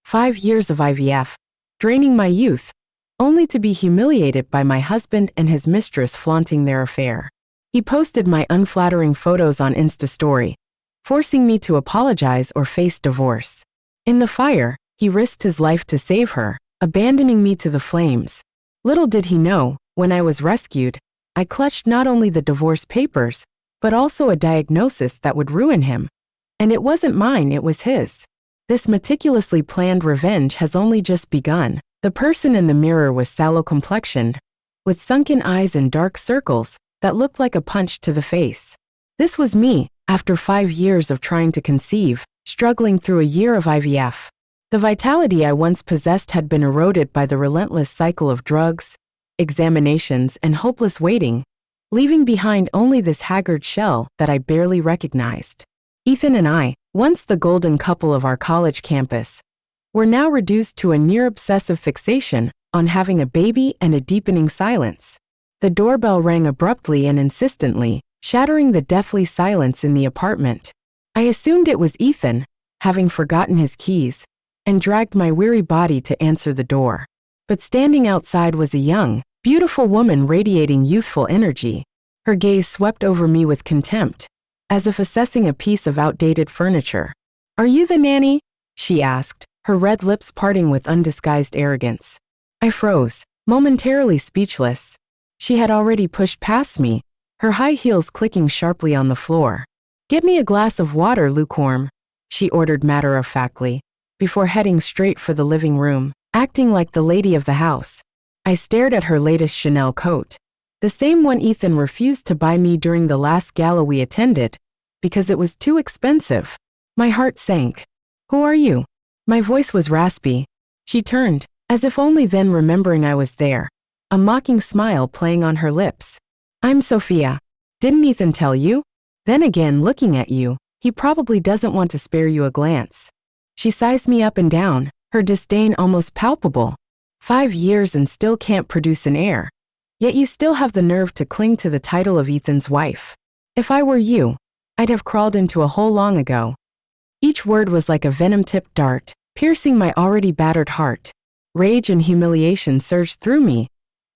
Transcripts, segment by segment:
5 years of IVF, draining my youth, only to be humiliated by my husband and his mistress flaunting their affair. He posted my unflattering photos on Insta Story, forcing me to apologize or face divorce. In the fire, he risked his life to save her, abandoning me to the flames. Little did he know, when I was rescued, I clutched not only the divorce papers, but also a diagnosis that would ruin him. And it wasn't mine, it was his. This meticulously planned revenge has only just begun. The person in the mirror was sallow-complexioned, with sunken eyes and dark circles that looked like a punch to the face. This was me, after 5 years of trying to conceive, struggling through a year of IVF. The vitality I once possessed had been eroded by the relentless cycle of drugs, examinations, and hopeless waiting, leaving behind only this haggard shell that I barely recognized. Ethan and I, once the golden couple of our college campus, were now reduced to a near-obsessive fixation on having a baby and a deepening silence. The doorbell rang abruptly and insistently, shattering the deathly silence in the apartment. I assumed it was Ethan, having forgotten his keys, and dragged my weary body to answer the door. But standing outside was a young, beautiful woman radiating youthful energy. Her gaze swept over me with contempt, as if assessing a piece of outdated furniture. "Are you the nanny?" she asked, her red lips parting with undisguised arrogance. I froze, momentarily speechless. She had already pushed past me, her high heels clicking sharply on the floor. "Get me a glass of water, lukewarm," she ordered matter-of-factly, before heading straight for the living room, acting like the lady of the house. I stared at her latest Chanel coat, the same one Ethan refused to buy me during the last gala we attended, because it was too expensive. My heart sank. "Who are you?" My voice was raspy. She turned, as if only then remembering I was there, a mocking smile playing on her lips. "I'm Sophia. Didn't Ethan tell you? Then again, looking at you, he probably doesn't want to spare you a glance." She sized me up and down, her disdain almost palpable. 5 years and still can't produce an heir. Yet you still have the nerve to cling to the title of Ethan's wife. If I were you, I'd have crawled into a hole long ago. Each word was like a venom-tipped dart, piercing my already battered heart. Rage and humiliation surged through me,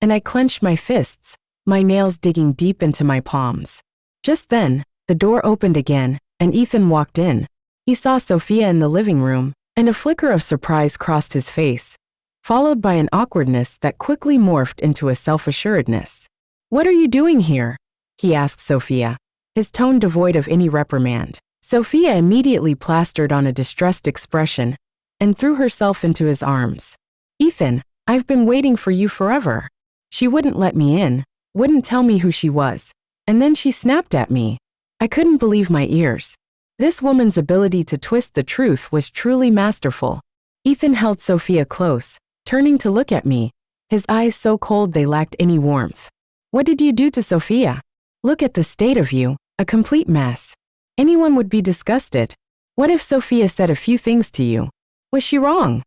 and I clenched my fists, my nails digging deep into my palms. Just then, the door opened again, and Ethan walked in. He saw Sophia in the living room, and a flicker of surprise crossed his face, followed by an awkwardness that quickly morphed into a self-assuredness. "What are you doing here?" he asked Sophia, his tone devoid of any reprimand. Sophia immediately plastered on a distressed expression and threw herself into his arms. "Ethan, I've been waiting for you forever." She wouldn't let me in, wouldn't tell me who she was, and then she snapped at me. I couldn't believe my ears. This woman's ability to twist the truth was truly masterful. Ethan held Sophia close, turning to look at me, his eyes so cold they lacked any warmth. "What did you do to Sophia? Look at the state of you, a complete mess. Anyone would be disgusted. What if Sophia said a few things to you? Was she wrong?"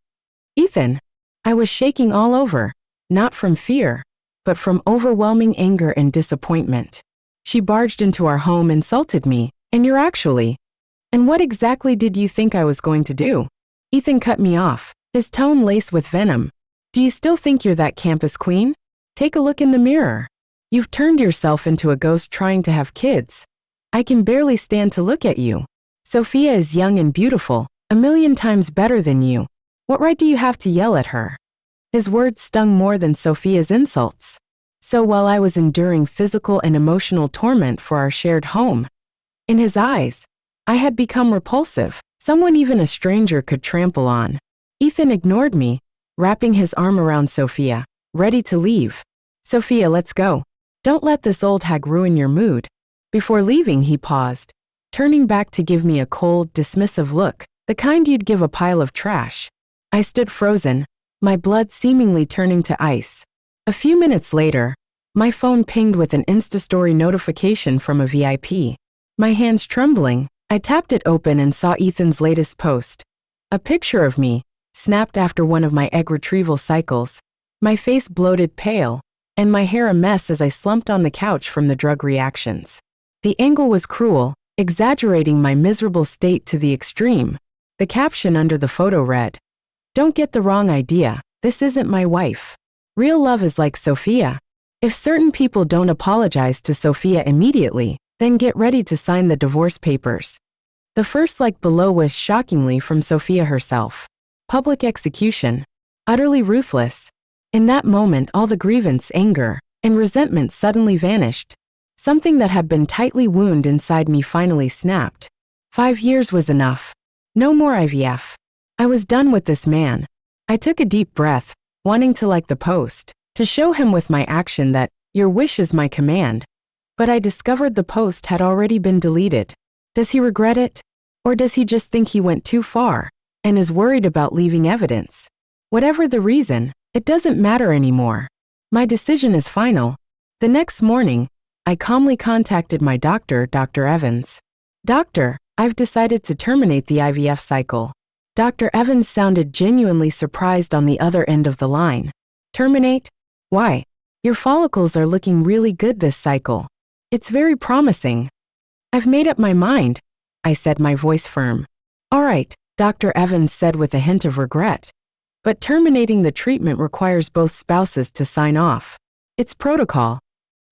"Ethan." I was shaking all over, not from fear, but from overwhelming anger and disappointment. "She barged into our home, insulted me, and you're actually... And what exactly did you think I was going to do?" Ethan cut me off, his tone laced with venom. "Do you still think you're that campus queen? Take a look in the mirror. You've turned yourself into a ghost trying to have kids. I can barely stand to look at you. Sophia is young and beautiful, a million times better than you. What right do you have to yell at her?" His words stung more than Sophia's insults. So while I was enduring physical and emotional torment for our shared home, in his eyes, I had become repulsive, someone even a stranger could trample on. Ethan ignored me, wrapping his arm around Sophia, ready to leave. "Sophia, let's go. Don't let this old hag ruin your mood." Before leaving, he paused, turning back to give me a cold, dismissive look, the kind you'd give a pile of trash. I stood frozen, my blood seemingly turning to ice. A few minutes later, my phone pinged with an Insta Story notification from a VIP. My hands trembling, I tapped it open and saw Ethan's latest post. A picture of me, snapped after one of my egg retrieval cycles, my face bloated pale, and my hair a mess as I slumped on the couch from the drug reactions. The angle was cruel, exaggerating my miserable state to the extreme. The caption under the photo read, Don't get the wrong idea, this isn't my wife. Real love is like Sophia. If certain people don't apologize to Sophia immediately, then get ready to sign the divorce papers. The first like below was shockingly from Sophia herself. Public execution. Utterly ruthless. In that moment all the grievance, anger, and resentment suddenly vanished. Something that had been tightly wounded inside me finally snapped. 5 years was enough. No more IVF. I was done with this man. I took a deep breath, wanting to like the post, to show him with my action that, your wish is my command. But I discovered the post had already been deleted. Does he regret it? Or does he just think he went too far, and is worried about leaving evidence? Whatever the reason, it doesn't matter anymore. My decision is final. The next morning, I calmly contacted my doctor, Dr. Evans. Doctor, I've decided to terminate the IVF cycle. Dr. Evans sounded genuinely surprised on the other end of the line. Terminate? Why? Your follicles are looking really good this cycle. It's very promising. I've made up my mind, I said, my voice firm. All right, Dr. Evans said with a hint of regret. But terminating the treatment requires both spouses to sign off. It's protocol.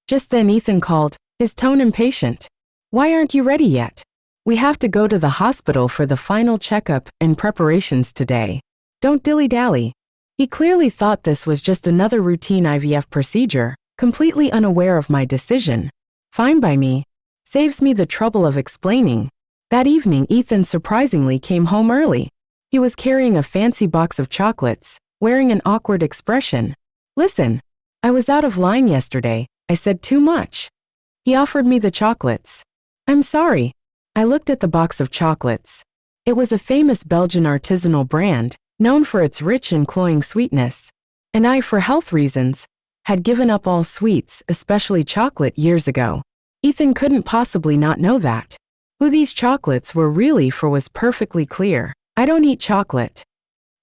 Just then Ethan called, his tone impatient. Why aren't you ready yet? We have to go to the hospital for the final checkup and preparations today. Don't dilly-dally. He clearly thought this was just another routine IVF procedure, completely unaware of my decision. Fine by me. Saves me the trouble of explaining. That evening Ethan surprisingly came home early. He was carrying a fancy box of chocolates, wearing an awkward expression. Listen, I was out of line yesterday. I said too much. He offered me the chocolates. I'm sorry. I looked at the box of chocolates. It was a famous Belgian artisanal brand, known for its rich and cloying sweetness. And I, for health reasons, had given up all sweets, especially chocolate, years ago. Ethan couldn't possibly not know that. Who these chocolates were really for was perfectly clear. I don't eat chocolate.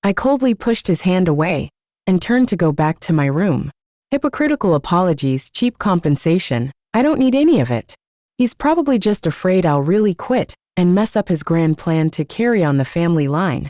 I coldly pushed his hand away and turned to go back to my room. Hypocritical apologies, cheap compensation. I don't need any of it. He's probably just afraid I'll really quit and mess up his grand plan to carry on the family line.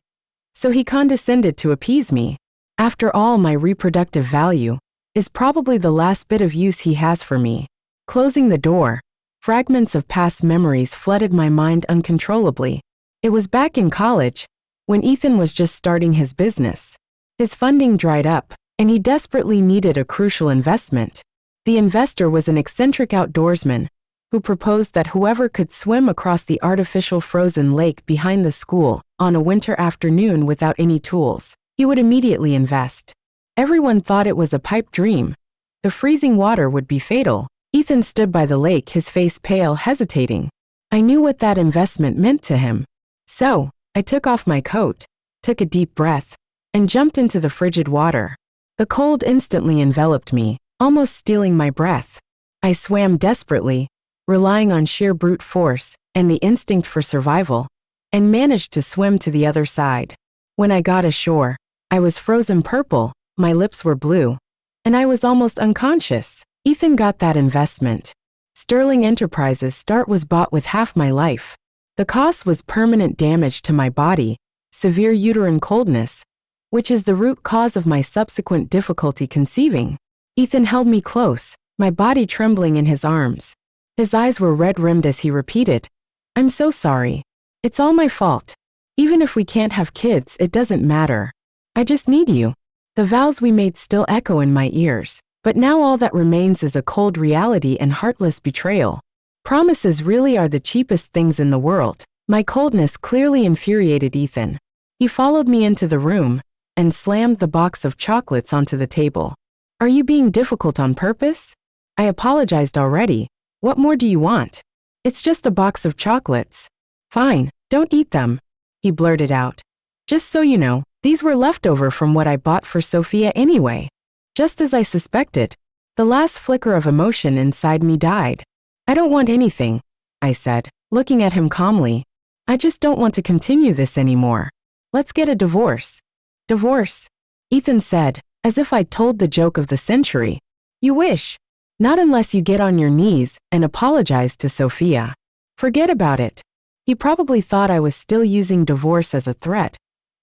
So he condescended to appease me. After all, my reproductive value is probably the last bit of use he has for me. Closing the door, fragments of past memories flooded my mind uncontrollably. It was back in college, when Ethan was just starting his business. His funding dried up, and he desperately needed a crucial investment. The investor was an eccentric outdoorsman who proposed that whoever could swim across the artificial frozen lake behind the school on a winter afternoon without any tools, he would immediately invest. Everyone thought it was a pipe dream. The freezing water would be fatal. Ethan stood by the lake, his face pale, hesitating. I knew what that investment meant to him. So, I took off my coat, took a deep breath, and jumped into the frigid water. The cold instantly enveloped me, almost stealing my breath. I swam desperately, relying on sheer brute force and the instinct for survival, and managed to swim to the other side. When I got ashore, I was frozen purple, my lips were blue, and I was almost unconscious. Ethan got that investment. Sterling Enterprises start was bought with half my life. The cost was permanent damage to my body, severe uterine coldness, which is the root cause of my subsequent difficulty conceiving. Ethan held me close, my body trembling in his arms. His eyes were red-rimmed as he repeated, I'm so sorry. It's all my fault. Even if we can't have kids, it doesn't matter. I just need you. The vows we made still echo in my ears, but now all that remains is a cold reality and heartless betrayal. Promises really are the cheapest things in the world. My coldness clearly infuriated Ethan. He followed me into the room and slammed the box of chocolates onto the table. Are you being difficult on purpose? I apologized already. What more do you want? It's just a box of chocolates. Fine, don't eat them, he blurted out. Just so you know, these were leftover from what I bought for Sophia anyway. Just as I suspected, the last flicker of emotion inside me died. I don't want anything, I said, looking at him calmly. I just don't want to continue this anymore. Let's get a divorce. Divorce? Ethan said, as if I'd told the joke of the century. You wish. Not unless you get on your knees and apologize to Sophia. Forget about it. He probably thought I was still using divorce as a threat.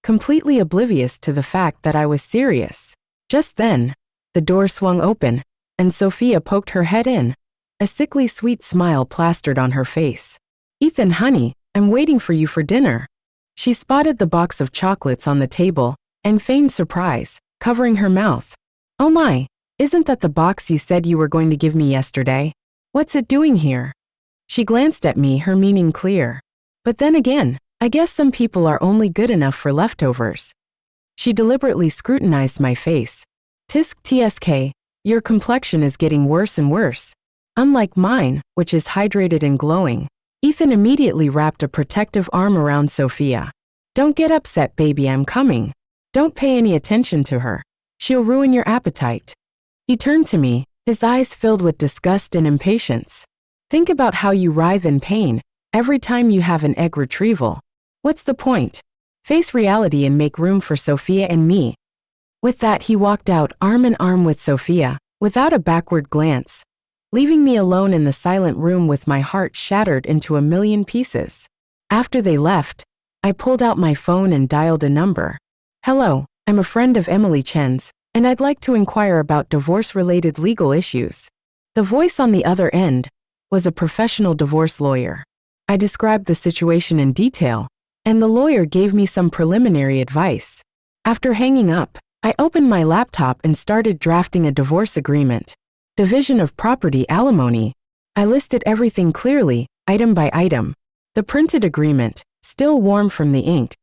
completely oblivious to the fact that I was serious. Just then, the door swung open, and Sophia poked her head in. A sickly sweet smile plastered on her face. "Ethan, honey, I'm waiting for you for dinner." She spotted the box of chocolates on the table and feigned surprise, covering her mouth. "Oh my, isn't that the box you said you were going to give me yesterday? What's it doing here?" She glanced at me, her meaning clear. "But then again, I guess some people are only good enough for leftovers." She deliberately scrutinized my face. "Tisk tsk, your complexion is getting worse and worse. Unlike mine, which is hydrated and glowing." Ethan immediately wrapped a protective arm around Sophia. "Don't get upset, baby, I'm coming. Don't pay any attention to her. She'll ruin your appetite." He turned to me, his eyes filled with disgust and impatience. "Think about how you writhe in pain every time you have an egg retrieval. What's the point? Face reality and make room for Sophia and me." With that, he walked out arm in arm with Sophia, without a backward glance, leaving me alone in the silent room with my heart shattered into a million pieces. After they left, I pulled out my phone and dialed a number. "Hello, I'm a friend of Emily Chen's, and I'd like to inquire about divorce-related legal issues." The voice on the other end was a professional divorce lawyer. I described the situation in detail, and the lawyer gave me some preliminary advice. After hanging up, I opened my laptop and started drafting a divorce agreement. Division of property, alimony. I listed everything clearly, item by item. The printed agreement, still warm from the ink,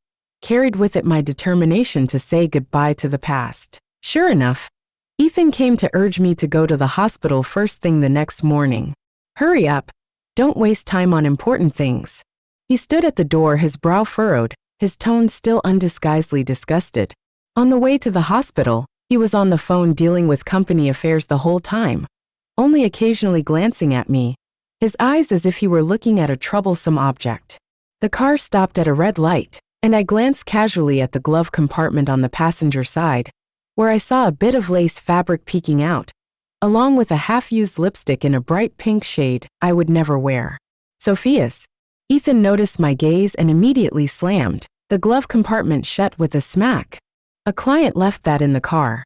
carried with it my determination to say goodbye to the past. Sure enough, Ethan came to urge me to go to the hospital first thing the next morning. "Hurry up. Don't waste time on important things." He stood at the door, his brow furrowed, his tone still undisguisedly disgusted. On the way to the hospital, he was on the phone dealing with company affairs the whole time, only occasionally glancing at me, his eyes as if he were looking at a troublesome object. The car stopped at a red light, and I glanced casually at the glove compartment on the passenger side, where I saw a bit of lace fabric peeking out, along with a half-used lipstick in a bright pink shade I would never wear. "Sophia's." Ethan noticed my gaze and immediately slammed the glove compartment shut with a smack. "A client left that in the car."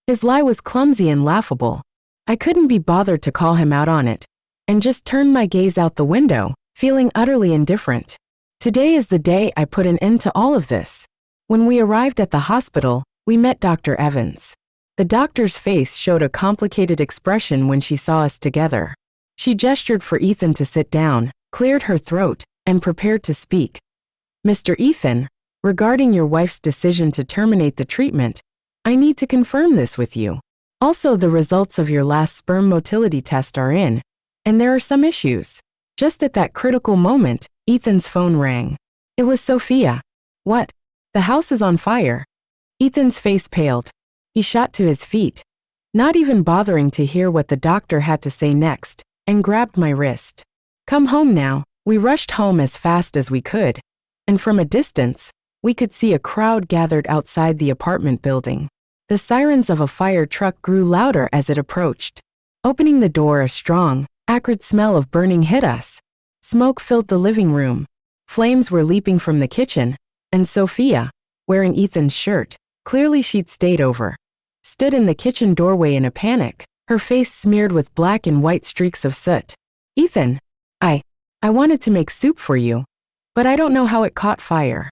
His lie was clumsy and laughable. I couldn't be bothered to call him out on it, and just turned my gaze out the window, feeling utterly indifferent. Today is the day I put an end to all of this. When we arrived at the hospital, we met Dr. Evans. The doctor's face showed a complicated expression when she saw us together. She gestured for Ethan to sit down, cleared her throat, and prepared to speak. "Mr. Ethan, regarding your wife's decision to terminate the treatment, I need to confirm this with you. Also, the results of your last sperm motility test are in, and there are some issues." Just at that critical moment, Ethan's phone rang. It was Sophia. "What? The house is on fire." Ethan's face paled. He shot to his feet, not even bothering to hear what the doctor had to say next, and grabbed my wrist. "Come home now." We rushed home as fast as we could, and from a distance, we could see a crowd gathered outside the apartment building. The sirens of a fire truck grew louder as it approached. Opening the door, a strong, acrid smell of burning hit us. Smoke filled the living room. Flames were leaping from the kitchen, and Sophia, wearing Ethan's shirt, clearly she'd stayed over, stood in the kitchen doorway in a panic, her face smeared with black and white streaks of soot. "Ethan, I wanted to make soup for you, but I don't know how it caught fire,"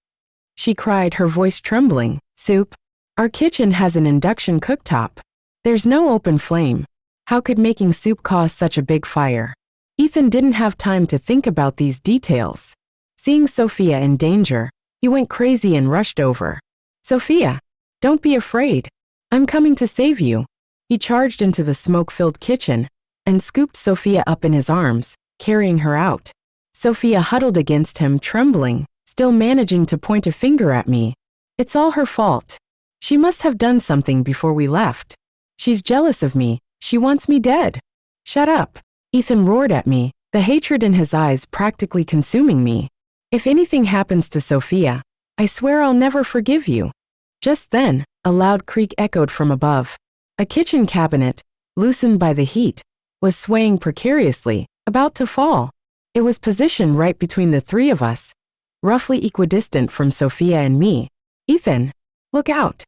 she cried, her voice trembling. "Soup? Our kitchen has an induction cooktop. There's no open flame. How could making soup cause such a big fire?" Ethan didn't have time to think about these details. Seeing Sophia in danger, he went crazy and rushed over. "Sophia, don't be afraid. I'm coming to save you." He charged into the smoke-filled kitchen and scooped Sophia up in his arms, carrying her out. Sophia huddled against him, trembling, still managing to point a finger at me. "It's all her fault. She must have done something before we left. She's jealous of me. She wants me dead." "Shut up," Ethan roared at me, the hatred in his eyes practically consuming me. "If anything happens to Sophia, I swear I'll never forgive you." Just then, a loud creak echoed from above. A kitchen cabinet, loosened by the heat, was swaying precariously, about to fall. It was positioned right between the three of us, roughly equidistant from Sophia and me. "Ethan, look out!"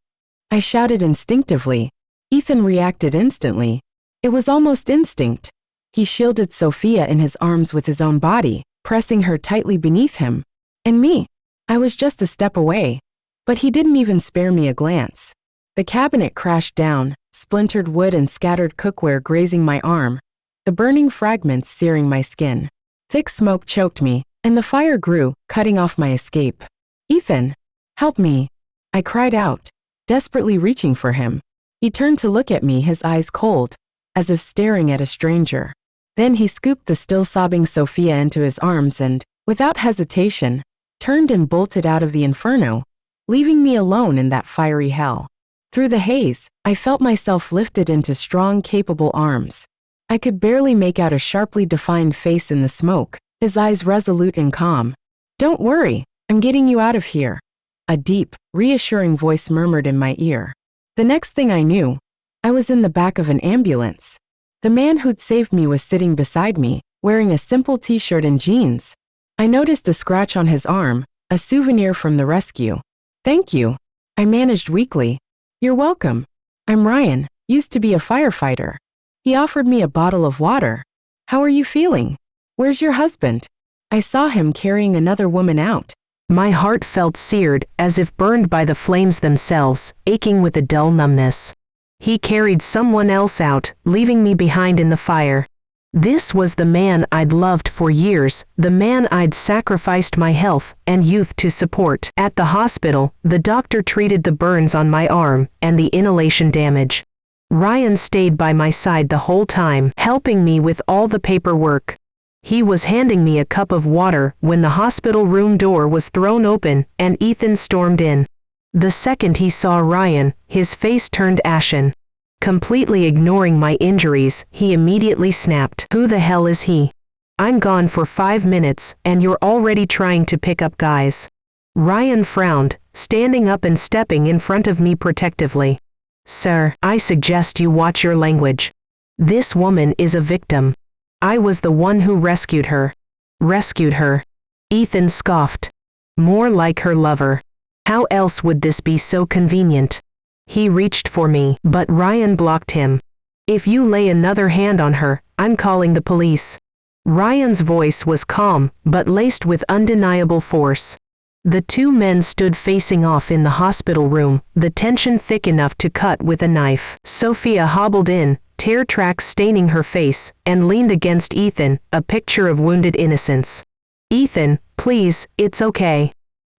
I shouted instinctively. Ethan reacted instantly. It was almost instinct. He shielded Sophia in his arms with his own body, pressing her tightly beneath him. And me? I was just a step away. But he didn't even spare me a glance. The cabinet crashed down, splintered wood and scattered cookware grazing my arm, the burning fragments searing my skin. Thick smoke choked me, and the fire grew, cutting off my escape. "Ethan, help me!" I cried out, desperately reaching for him. He turned to look at me, his eyes cold, as if staring at a stranger. Then he scooped the still sobbing Sophia into his arms and, without hesitation, turned and bolted out of the inferno, leaving me alone in that fiery hell. Through the haze, I felt myself lifted into strong, capable arms. I could barely make out a sharply defined face in the smoke, his eyes resolute and calm. "Don't worry, I'm getting you out of here," a deep, reassuring voice murmured in my ear. The next thing I knew, I was in the back of an ambulance. The man who'd saved me was sitting beside me, wearing a simple t-shirt and jeans. I noticed a scratch on his arm, a souvenir from the rescue. "Thank you," I managed weakly. "You're welcome. I'm Ryan, used to be a firefighter." He offered me a bottle of water. "How are you feeling? Where's your husband?" I saw him carrying another woman out. My heart felt seared, as if burned by the flames themselves, aching with a dull numbness. He carried someone else out, leaving me behind in the fire. This was the man I'd loved for years, the man I'd sacrificed my health and youth to support. At the hospital, the doctor treated the burns on my arm and the inhalation damage. Ryan stayed by my side the whole time, helping me with all the paperwork. He was handing me a cup of water when the hospital room door was thrown open and Ethan stormed in. The second he saw Ryan, his face turned ashen. Completely ignoring my injuries, he immediately snapped, "Who the hell is he? I'm gone for 5 minutes, and you're already trying to pick up guys." Ryan frowned, standing up and stepping in front of me protectively. "Sir, I suggest you watch your language. This woman is a victim. I was the one who rescued her." "Rescued her?" Ethan scoffed. "More like her lover. How else would this be so convenient?" He reached for me, but Ryan blocked him. "If you lay another hand on her, I'm calling the police." Ryan's voice was calm, but laced with undeniable force. The two men stood facing off in the hospital room, the tension thick enough to cut with a knife. Sophia hobbled in, tear tracks staining her face, and leaned against Ethan, a picture of wounded innocence. "Ethan, please, it's okay.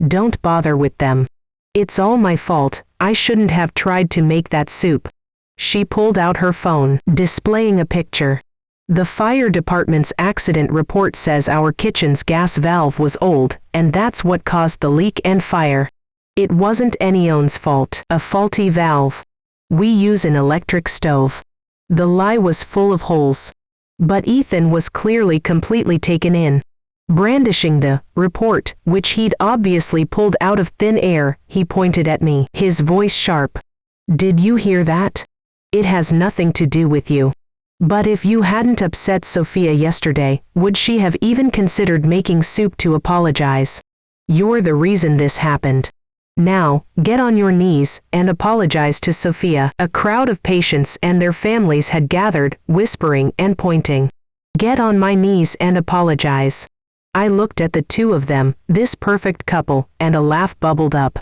Don't bother with them. It's all my fault, I shouldn't have tried to make that soup." She pulled out her phone, displaying a picture. "The fire department's accident report says our kitchen's gas valve was old, and that's what caused the leak and fire. It wasn't anyone's fault, a faulty valve. We use an electric stove." The lie was full of holes. But Ethan was clearly completely taken in. Brandishing the report, which he'd obviously pulled out of thin air, he pointed at me, his voice sharp. "Did you hear that? It has nothing to do with you. But if you hadn't upset Sophia yesterday, would she have even considered making soup to apologize? You're the reason this happened. Now, get on your knees and apologize to Sophia." A crowd of patients and their families had gathered, whispering and pointing. "Get on my knees and apologize." I looked at the two of them, this perfect couple, and a laugh bubbled up.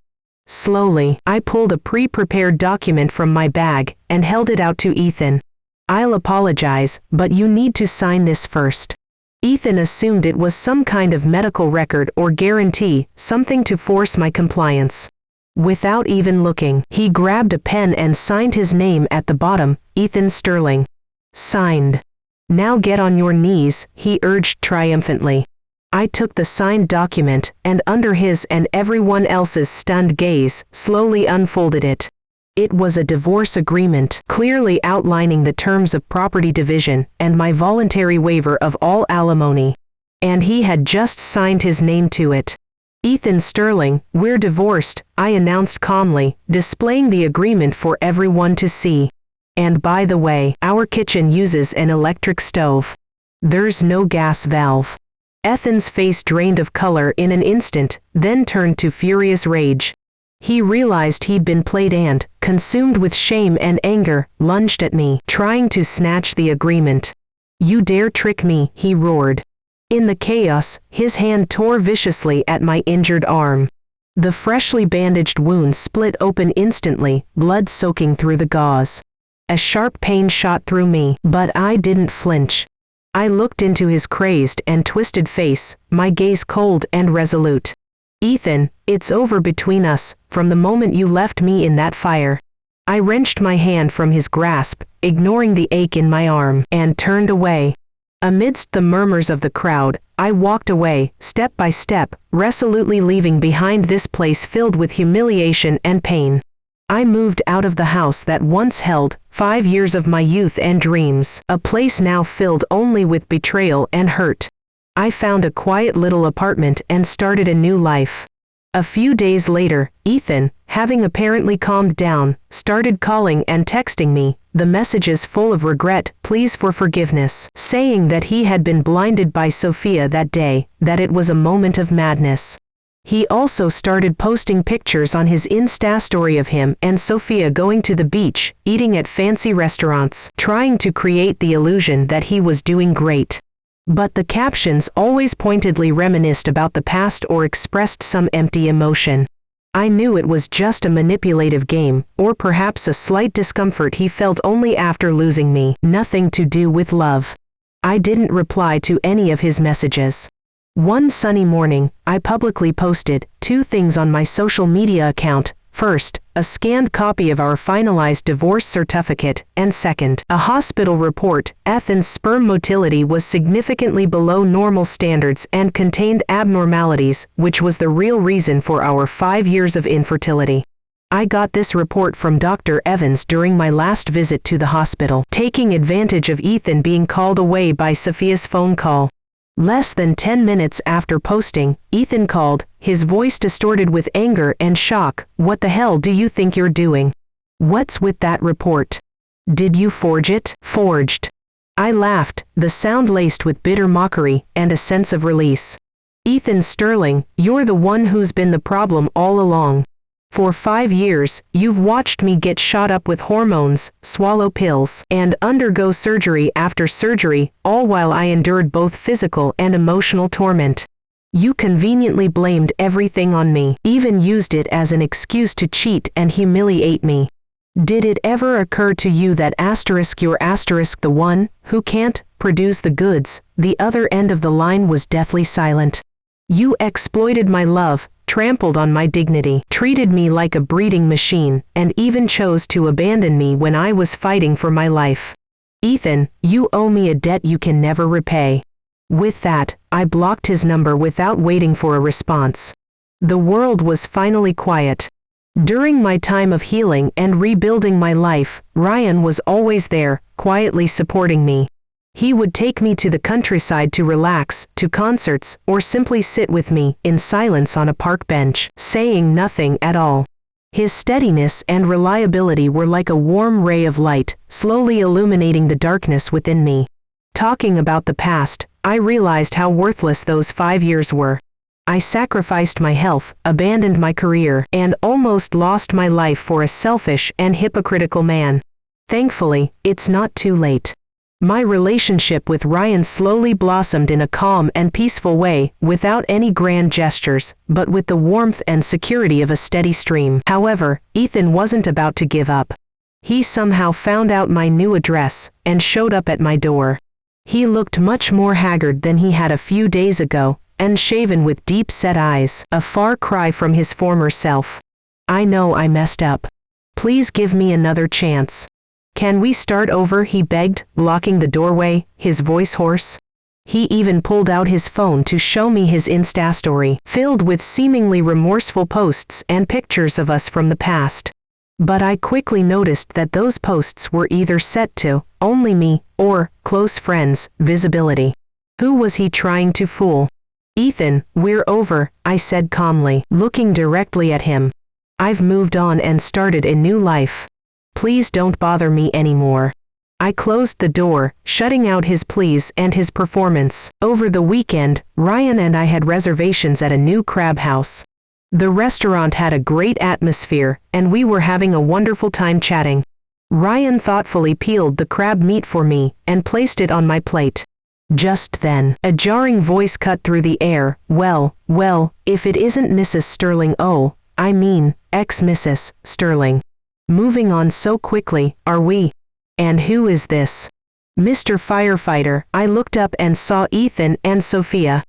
Slowly, I pulled a pre-prepared document from my bag and held it out to Ethan. "I'll apologize, but you need to sign this first." Ethan assumed it was some kind of medical record or guarantee, something to force my compliance. Without even looking, he grabbed a pen and signed his name at the bottom, Ethan Sterling. Signed. "Now get on your knees," he urged triumphantly. I took the signed document, and under his and everyone else's stunned gaze, slowly unfolded it. It was a divorce agreement, clearly outlining the terms of property division and my voluntary waiver of all alimony. And he had just signed his name to it. "Ethan Sterling, we're divorced," I announced calmly, displaying the agreement for everyone to see. "And by the way, our kitchen uses an electric stove. There's no gas valve." Ethan's face drained of color in an instant, then turned to furious rage. He realized he'd been played and, consumed with shame and anger, lunged at me, trying to snatch the agreement. "You dare trick me," he roared. In the chaos, his hand tore viciously at my injured arm. The freshly bandaged wound split open instantly, blood soaking through the gauze. A sharp pain shot through me, but I didn't flinch. I looked into his crazed and twisted face, my gaze cold and resolute. "Ethan, it's over between us, from the moment you left me in that fire." I wrenched my hand from his grasp, ignoring the ache in my arm, and turned away. Amidst the murmurs of the crowd, I walked away, step by step, resolutely leaving behind this place filled with humiliation and pain. I moved out of the house that once held 5 years of my youth and dreams, a place now filled only with betrayal and hurt. I found a quiet little apartment and started a new life. A few days later, Ethan, having apparently calmed down, started calling and texting me, the messages full of regret, pleas for forgiveness, saying that he had been blinded by Sophia that day, that it was a moment of madness. He also started posting pictures on his Insta story of him and Sophia going to the beach, eating at fancy restaurants, trying to create the illusion that he was doing great. But the captions always pointedly reminisced about the past or expressed some empty emotion. I knew it was just a manipulative game, or perhaps a slight discomfort he felt only after losing me, nothing to do with love. I didn't reply to any of his messages. One sunny morning, I publicly posted 2 things on my social media account. First, a scanned copy of our finalized divorce certificate, and second, a hospital report. Ethan's sperm motility was significantly below normal standards and contained abnormalities, which was the real reason for our 5 years of infertility. I got this report from Dr. Evans during my last visit to the hospital, taking advantage of Ethan being called away by Sophia's phone call. Less than 10 minutes after posting, Ethan called, his voice distorted with anger and shock. "What the hell do you think you're doing? What's with that report? Did you forge it?" "Forged." I laughed, the sound laced with bitter mockery and a sense of release. "Ethan Sterling, you're the one who's been the problem all along. For 5 years, you've watched me get shot up with hormones, swallow pills, and undergo surgery after surgery, all while I endured both physical and emotional torment. You conveniently blamed everything on me, even used it as an excuse to cheat and humiliate me. Did it ever occur to you that you're the one who can't produce the goods?" The other end of the line was deathly silent. "You exploited my love, trampled on my dignity, treated me like a breeding machine, and even chose to abandon me when I was fighting for my life. Ethan, you owe me a debt you can never repay." With that, I blocked his number without waiting for a response. The world was finally quiet. During my time of healing and rebuilding my life, Ryan was always there, quietly supporting me. He would take me to the countryside to relax, to concerts, or simply sit with me in silence on a park bench, saying nothing at all. His steadiness and reliability were like a warm ray of light, slowly illuminating the darkness within me. Talking about the past, I realized how worthless those 5 years were. I sacrificed my health, abandoned my career, and almost lost my life for a selfish and hypocritical man. Thankfully, it's not too late. My relationship with Ryan slowly blossomed in a calm and peaceful way, without any grand gestures, but with the warmth and security of a steady stream. However, Ethan wasn't about to give up. He somehow found out my new address, and showed up at my door. He looked much more haggard than he had a few days ago, and shaven with deep-set eyes, a far cry from his former self. "I know I messed up. Please give me another chance. Can we start over?" he begged, blocking the doorway, his voice hoarse. He even pulled out his phone to show me his Insta story, filled with seemingly remorseful posts and pictures of us from the past. But I quickly noticed that those posts were either set to only me or close friends visibility. Who was he trying to fool? "Ethan, we're over," I said calmly, looking directly at him. "I've moved on and started a new life. Please don't bother me anymore." I closed the door, shutting out his pleas and his performance. Over the weekend, Ryan and I had reservations at a new crab house. The restaurant had a great atmosphere, and we were having a wonderful time chatting. Ryan thoughtfully peeled the crab meat for me and placed it on my plate. Just then, a jarring voice cut through the air. Well, if it isn't Mrs. Sterling, ex-Mrs. Sterling. Moving on so quickly, are we? And who is this? Mr. Firefighter. I looked up and saw Ethan and Sophia.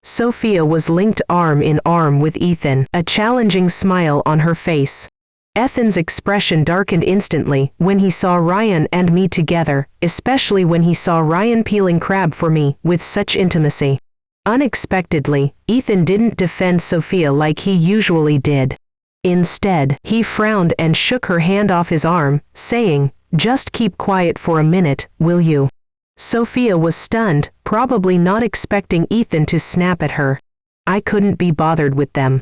Sophia was linked arm in arm with Ethan, a challenging smile on her face. Ethan's expression darkened instantly when he saw Ryan and me together, especially when he saw Ryan peeling crab for me with such intimacy. Unexpectedly, Ethan didn't defend Sophia like he usually did. Instead, he frowned and shook her hand off his arm, saying, "Just keep quiet for a minute, will you?" Sophia was stunned, probably not expecting Ethan to snap at her. I couldn't be bothered with them.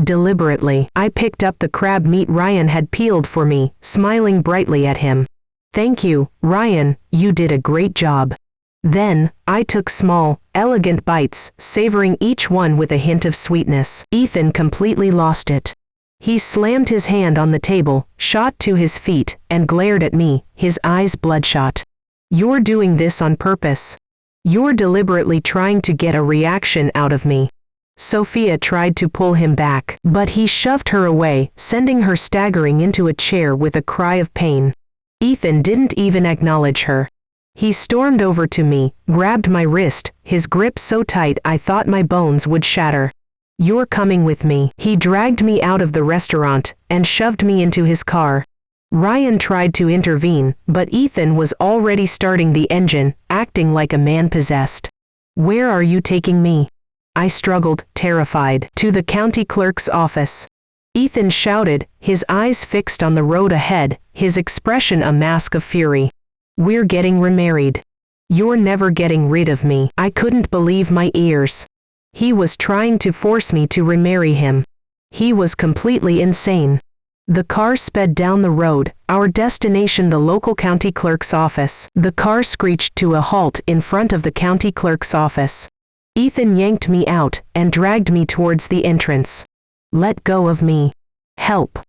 Deliberately, I picked up the crab meat Ryan had peeled for me, smiling brightly at him. "Thank you, Ryan, you did a great job." Then, I took small, elegant bites, savoring each one with a hint of sweetness. Ethan completely lost it. He slammed his hand on the table, shot to his feet, and glared at me, his eyes bloodshot. "You're doing this on purpose. You're deliberately trying to get a reaction out of me." Sophia tried to pull him back, but he shoved her away, sending her staggering into a chair with a cry of pain. Ethan didn't even acknowledge her. He stormed over to me, grabbed my wrist, his grip so tight I thought my bones would shatter. "You're coming with me." He dragged me out of the restaurant and shoved me into his car. Ryan tried to intervene, but Ethan was already starting the engine, acting like a man possessed. "Where are you taking me?" I struggled, terrified. "To the county clerk's office." Ethan shouted, his eyes fixed on the road ahead, his expression a mask of fury. "We're getting remarried. You're never getting rid of me." I couldn't believe my ears. He was trying to force me to remarry him. He was completely insane. The car sped down the road, our destination the local county clerk's office. The car screeched to a halt in front of the county clerk's office. Ethan yanked me out and dragged me towards the entrance. "Let go of me. Help."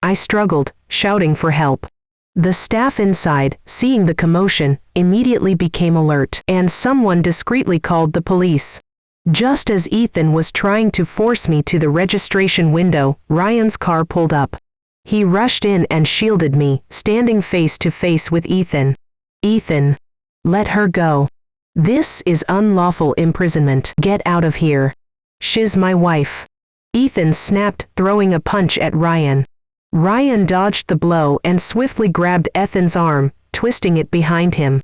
I struggled, shouting for help. The staff inside, seeing the commotion, immediately became alert, and someone discreetly called the police. Just as Ethan was trying to force me to the registration window, Ryan's car pulled up. He rushed in and shielded me, standing face to face with Ethan. "Ethan, let her go. This is unlawful imprisonment. Get out of here. She's my wife." Ethan snapped, throwing a punch at Ryan. Ryan dodged the blow and swiftly grabbed Ethan's arm, twisting it behind him.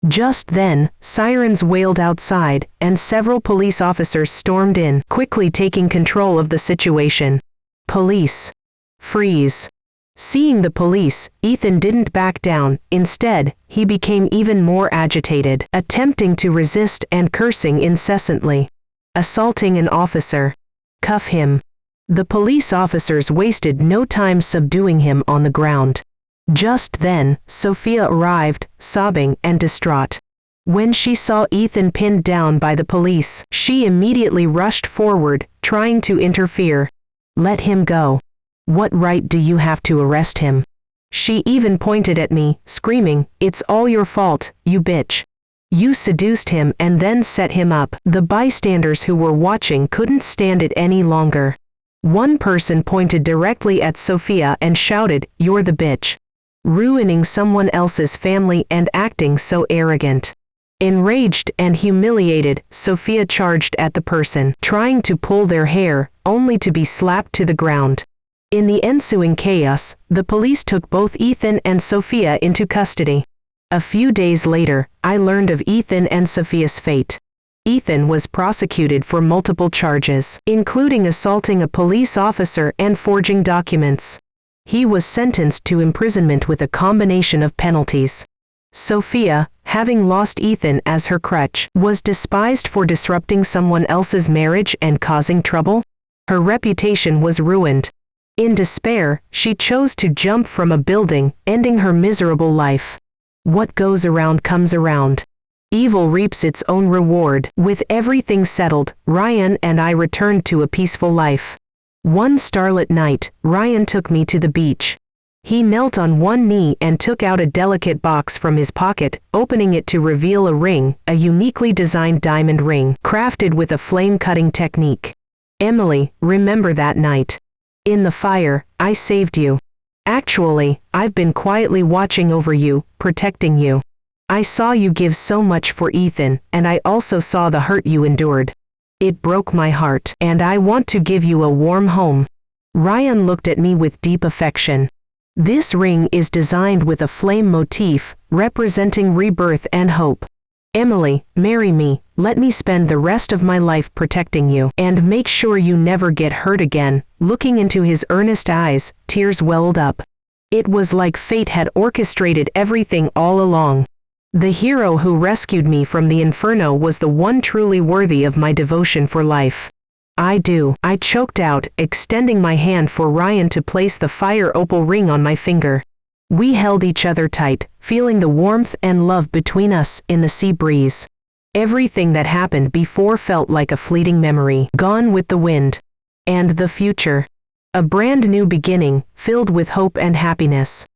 Just then, sirens wailed outside, and several police officers stormed in, quickly taking control of the situation. "Police. Freeze." Seeing the police, Ethan didn't back down. Instead, he became even more agitated, attempting to resist and cursing incessantly. "Assaulting an officer. Cuff him." The police officers wasted no time subduing him on the ground. Just then, Sophia arrived, sobbing and distraught. When she saw Ethan pinned down by the police, she immediately rushed forward, trying to interfere. "Let him go. What right do you have to arrest him?" She even pointed at me, screaming, "It's all your fault, you bitch. You seduced him and then set him up." The bystanders who were watching couldn't stand it any longer. One person pointed directly at Sophia and shouted, "You're the bitch. Ruining someone else's family and acting so arrogant." Enraged and humiliated, Sophia charged at the person, trying to pull their hair, only to be slapped to the ground. In the ensuing chaos, the police took both Ethan and Sophia into custody. A few days later, I learned of Ethan and Sophia's fate. Ethan was prosecuted for multiple charges, including assaulting a police officer and forging documents. He was sentenced to imprisonment with a combination of penalties. Sophia, having lost Ethan as her crutch, was despised for disrupting someone else's marriage and causing trouble. Her reputation was ruined. In despair, she chose to jump from a building, ending her miserable life. What goes around comes around. Evil reaps its own reward. With everything settled, Ryan and I returned to a peaceful life. One starlit night, Ryan took me to the beach. He knelt on one knee and took out a delicate box from his pocket, opening it to reveal a ring, a uniquely designed diamond ring, crafted with a flame-cutting technique. Emily, remember that night? In the fire, I saved you. Actually, I've been quietly watching over you, protecting you. I saw you give so much for Ethan, and I also saw the hurt you endured. It broke my heart, and I want to give you a warm home. Ryan looked at me with deep affection. This ring is designed with a flame motif, representing rebirth and hope. Emily, marry me, let me spend the rest of my life protecting you, and make sure you never get hurt again. Looking into his earnest eyes, tears welled up. It was like fate had orchestrated everything all along. The hero who rescued me from the inferno was the one truly worthy of my devotion for life. I choked out, extending my hand for Ryan to place the fire opal ring on my finger. We held each other tight, feeling the warmth and love between us in the sea breeze. Everything that happened before felt like a fleeting memory, gone with the wind. And the future. A brand new beginning, filled with hope and happiness.